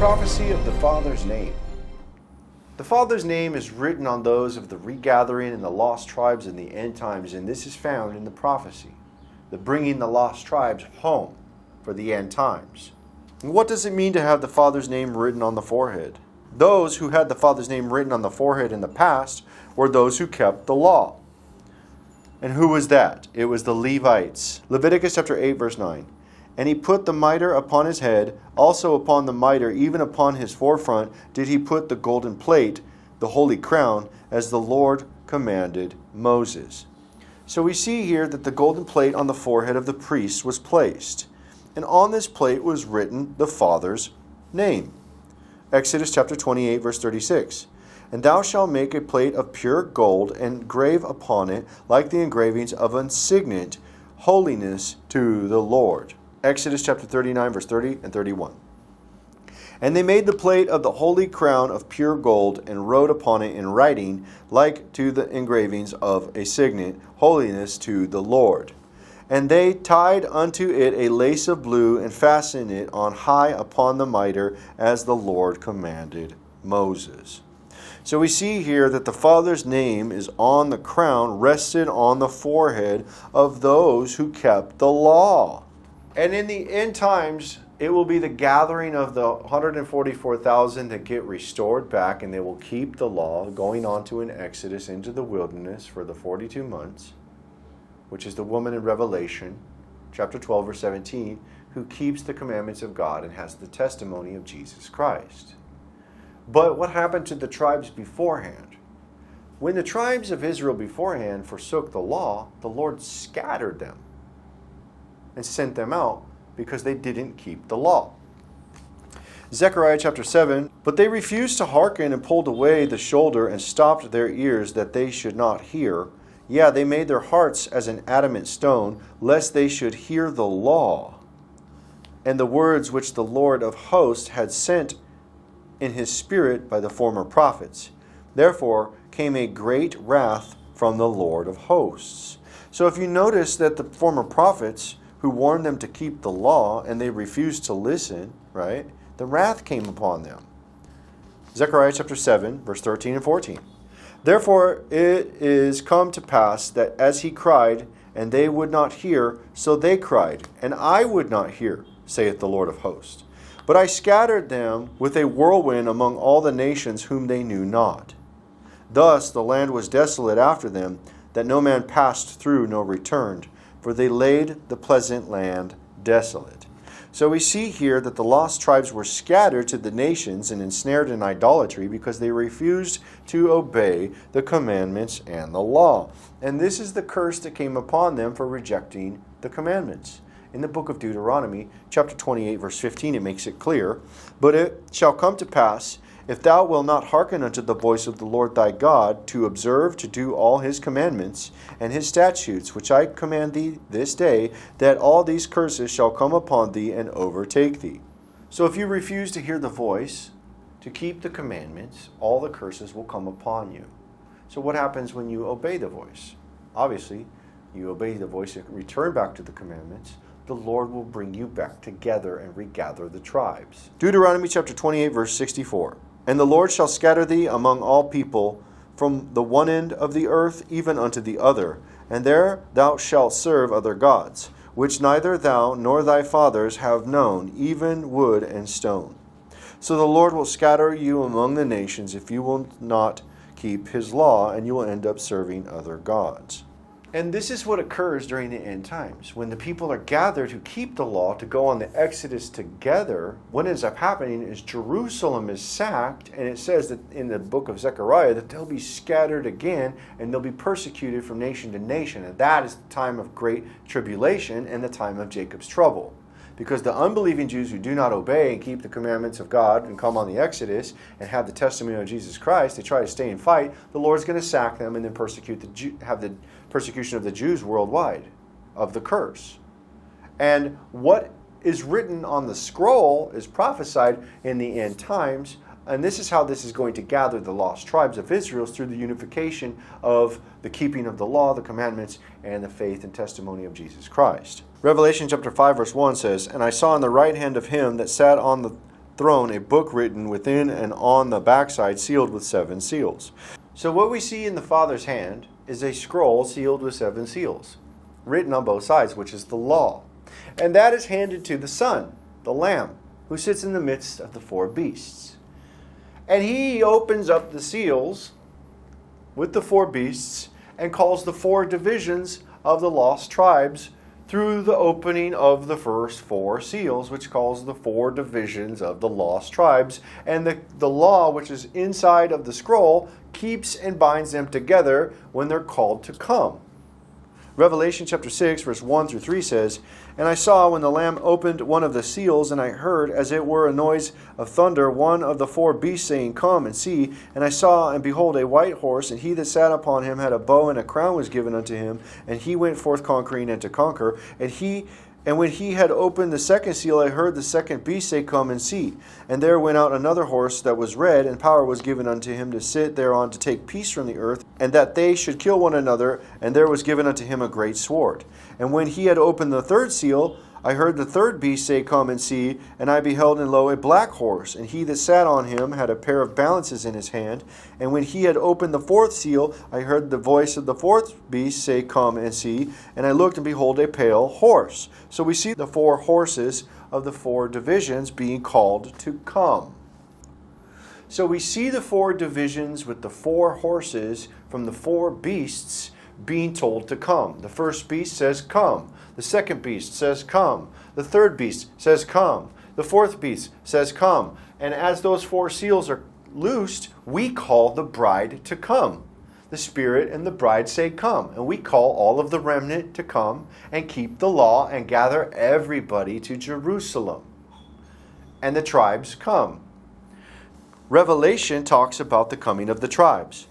prophecy of the Father's name. The Father's name is written on those of the regathering and the lost tribes in the end times, and this is found in the prophecy, the bringing the lost tribes home for the end times. And what does it mean to have the Father's name written on the forehead? Those who had the Father's name written on the forehead in the past were those who kept the law. And who was that? It was the Levites. Leviticus chapter 8, verse 9. And he put the mitre upon his head, also upon the mitre, even upon his forefront, did he put the golden plate, the holy crown, as the Lord commanded Moses. So we see here that the golden plate on the forehead of the priest was placed. And on this plate was written the Father's name. Exodus chapter 28, verse 36. And thou shalt make a plate of pure gold, and engrave upon it, like the engravings of a signet, holiness to the Lord. Exodus chapter 39, verse 30 and 31. And they made the plate of the holy crown of pure gold, and wrote upon it in writing, like to the engravings of a signet, holiness to the Lord. And they tied unto it a lace of blue, and fastened it on high upon the mitre, as the Lord commanded Moses. So we see here that the Father's name is on the crown, rested on the forehead of those who kept the law. And in the end times, it will be the gathering of the 144,000 that get restored back, and they will keep the law, going on to an exodus into the wilderness for the 42 months, which is the woman in Revelation, chapter 12, verse 17, who keeps the commandments of God and has the testimony of Jesus Christ. But what happened to the tribes beforehand? When the tribes of Israel beforehand forsook the law, the Lord scattered them and sent them out because they didn't keep the law. Zechariah chapter 7, but they refused to hearken and pulled away the shoulder and stopped their ears that they should not hear. Yeah, they made their hearts as an adamant stone, lest they should hear the law and the words which the Lord of hosts had sent in his spirit by the former prophets. Therefore came a great wrath from the Lord of hosts. So if you notice that the former prophets who warned them to keep the law, and they refused to listen, right? The wrath came upon them. Zechariah chapter 7, verse 13 and 14. Therefore it is come to pass that as he cried, and they would not hear, so they cried, and I would not hear, saith the Lord of hosts. But I scattered them with a whirlwind among all the nations whom they knew not. Thus the land was desolate after them, that no man passed through nor returned, for they laid the pleasant land desolate. So we see here that the lost tribes were scattered to the nations and ensnared in idolatry because they refused to obey the commandments and the law. And this is the curse that came upon them for rejecting the commandments. In the book of Deuteronomy, chapter 28, verse 15, it makes it clear, but it shall come to pass, if thou wilt not hearken unto the voice of the Lord thy God, to observe to do all his commandments and his statutes, which I command thee this day, that all these curses shall come upon thee and overtake thee. So if you refuse to hear the voice, to keep the commandments, all the curses will come upon you. So what happens when you obey the voice? Obviously, you obey the voice and return back to the commandments. The Lord will bring you back together and regather the tribes. Deuteronomy chapter 28, verse 64. And the Lord shall scatter thee among all people, from the one end of the earth even unto the other, and there thou shalt serve other gods, which neither thou nor thy fathers have known, even wood and stone. So the Lord will scatter you among the nations if you will not keep his law, and you will end up serving other gods. And this is what occurs during the end times. When the people are gathered who keep the law to go on the Exodus together, what ends up happening is Jerusalem is sacked, and it says that in the book of Zechariah that they'll be scattered again, and they'll be persecuted from nation to nation. And that is the time of great tribulation and the time of Jacob's trouble. Because the unbelieving Jews who do not obey and keep the commandments of God and come on the Exodus and have the testimony of Jesus Christ, they try to stay and fight, the Lord's going to sack them and then have the persecution of the Jews worldwide, of the curse. And what is written on the scroll is prophesied in the end times, and this is how this is going to gather the lost tribes of Israel through the unification of the keeping of the law, the commandments, and the faith and testimony of Jesus Christ. Revelation chapter 5 verse 1 says, And I saw in the right hand of him that sat on the throne a book written within and on the backside, sealed with 7 seals. So what we see in the Father's hand is a scroll sealed with 7 seals, written on both sides, which is the law. And that is handed to the Son, the Lamb, who sits in the midst of the 4 beasts. And he opens up the seals with the 4 beasts and calls the 4 divisions of the lost tribes through the opening of the first 4 seals, which calls the 4 divisions of the lost tribes. And the law, which is inside of the scroll, keeps and binds them together when they're called to come. Revelation chapter 6, verse 1 through 3 says, "And I saw when the Lamb opened one of the seals, and I heard, as it were a noise of thunder, one of the 4 beasts saying, Come and see. And I saw, and behold, a white horse, and he that sat upon him had a bow, and a crown was given unto him. And he went forth conquering and to conquer. And when he had opened the second seal, I heard the second beast say, Come and see. And there went out another horse that was red, and power was given unto him to sit thereon to take peace from the earth, and that they should kill one another. And there was given unto him a great sword. And when he had opened the third seal, I heard the third beast say, Come and see. And I beheld, and lo, a black horse, and he that sat on him had a pair of balances in his hand. And when he had opened the fourth seal, I heard the voice of the fourth beast say, Come and see. And I looked, and behold, a pale horse. So we see the 4 horses of the 4 divisions being called to come. So we see the 4 divisions with the 4 horses from the 4 beasts being told to come. The first beast says, Come. The second beast says, Come. The third beast says, Come. The fourth beast says, Come. And as those 4 seals are loosed, we call the bride to come. The Spirit and the bride say, Come. And we call all of the remnant to come and keep the law and gather everybody to Jerusalem. And the tribes come. Revelation talks about the coming of the tribes.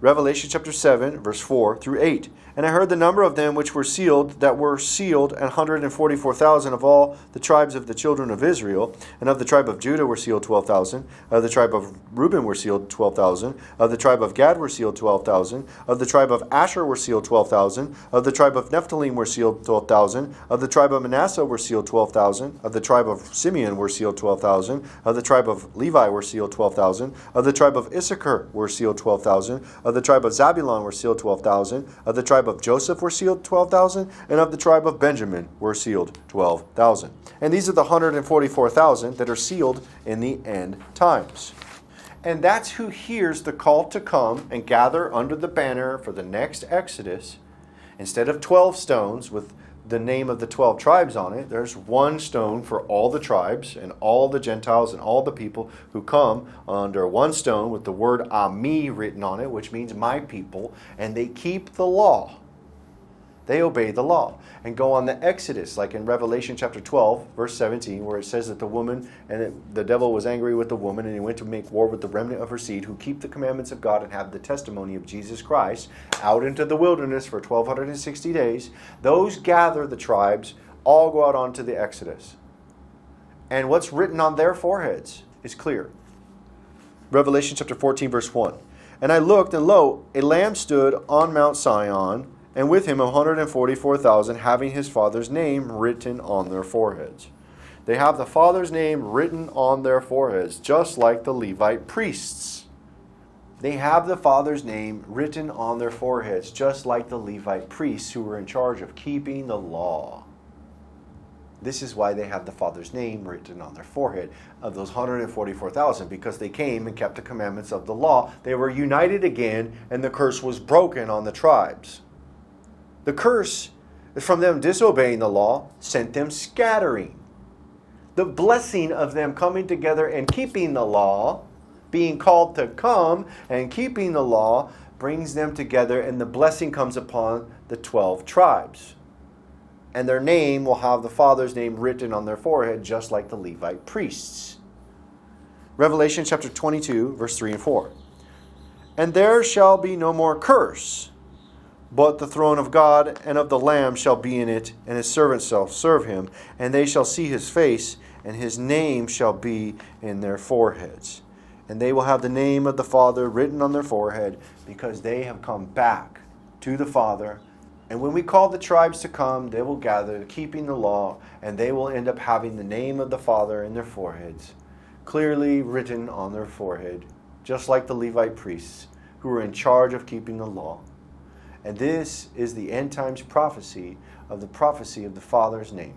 Revelation chapter 7, verse 4 through 8. And I heard the number of them which were sealed, that were sealed, 144,000 of all the tribes of the children of Israel. And of the tribe of Judah were sealed 12,000. Of the tribe of Reuben were sealed 12,000. Of the tribe of Gad were sealed 12,000. Of the tribe of Asher were sealed 12,000. Of the tribe of Nephtali were sealed 12,000. Of the tribe of Manasseh were sealed 12,000. Of the tribe of Simeon were sealed 12,000. Of the tribe of Levi were sealed 12,000. Of the tribe of Issachar were sealed 12,000. Of the tribe of Zabulon were sealed 12,000. Of the tribe of Joseph were sealed 12,000. And of the tribe of Benjamin were sealed 12,000. And these are the 144,000 that are sealed in the end times. And that's who hears the call to come and gather under the banner for the next Exodus. Instead of 12 stones with the name of the 12 tribes on it, there's 1 stone for all the tribes and all the Gentiles and all the people who come under 1 stone with the word Ami written on it, which means my people, and they keep the law. They obey the law and go on the Exodus, like in Revelation chapter 12, verse 17, where it says that the woman and the devil was angry with the woman, and he went to make war with the remnant of her seed who keep the commandments of God and have the testimony of Jesus Christ, out into the wilderness for 1,260 days. Those gather the tribes, all go out onto the Exodus. And what's written on their foreheads is clear. Revelation chapter 14, verse 1. And I looked, and lo, a lamb stood on Mount Sion, and with him 144,000, having his Father's name written on their foreheads. They have the Father's name written on their foreheads, just like the Levite priests. They have the Father's name written on their foreheads, just like the Levite priests who were in charge of keeping the law. This is why they have the Father's name written on their forehead of those 144,000, because they came and kept the commandments of the law. They were united again, and the curse was broken on the tribes. The curse from them disobeying the law sent them scattering. The blessing of them coming together and keeping the law, being called to come and keeping the law, brings them together, and the blessing comes upon the 12 tribes. And their name will have the Father's name written on their forehead, just like the Levite priests. Revelation chapter 22, verse 3 and 4. And there shall be no more curse, but the throne of God and of the Lamb shall be in it, and his servants shall serve him, and they shall see his face, and his name shall be in their foreheads. And they will have the name of the Father written on their forehead, because they have come back to the Father. And when we call the tribes to come, they will gather, keeping the law, and they will end up having the name of the Father in their foreheads, clearly written on their forehead, just like the Levite priests who were in charge of keeping the law. And this is the end times prophecy of the Father's name.